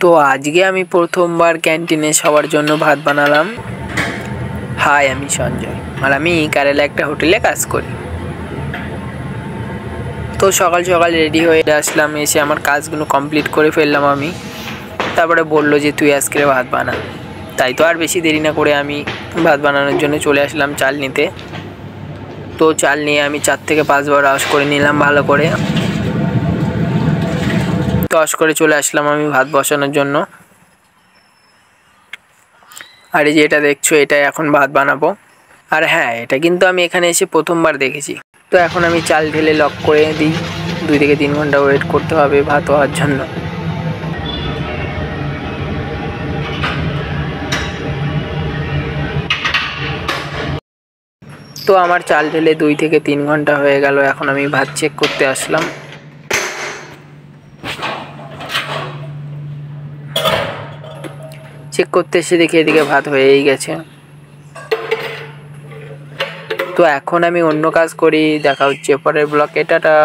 তো আজকে আমি প্রথমবার ক্যান্টিনে সবার জন্য ভাত বানালাম। হাই, আমি সঞ্জয় আর আমি কেরালা একটা হোটেলে কাজ করি। তো সকাল সকাল রেডি হয়ে আসলাম, এসে আমার কাজগুলো কমপ্লিট করে ফেললাম আমি। তারপরে বললো যে তুই আজকে ভাত বানা। তাই তো আর বেশি দেরি না করে আমি ভাত বানানোর জন্য চলে আসলাম চাল নিতে। তো চাল নিয়ে আমি 4 থেকে 5 বার ওয়াশ করে নিলাম ভালো করে। তো ওয়াশ করে চলে আসলাম আমি ভাত বসানোর জন্য। আর এই যে এটা দেখছো, এটা এখন ভাত বানাবো। আর হ্যাঁ, এটা কিন্তু আমি এখানে এসে প্রথমবার দেখেছি। তো এখন আমি চাল ঢেলে লক করে দিই। 2 থেকে 3 ঘন্টা ওয়েট করতে হবে ভাত হওয়ার জন্য। তো আমার চাল ঢেলে 2 থেকে 3 ঘন্টা হয়ে গেল। এখন আমি ভাত চেক করতে আসলাম। চেক করতে এসে দেখি এদিকে ভাত হয়েই গেছে। তো এখন আমি অন্য কাজ করি। দেখা হচ্ছে পরের ব্লকে। টাটা।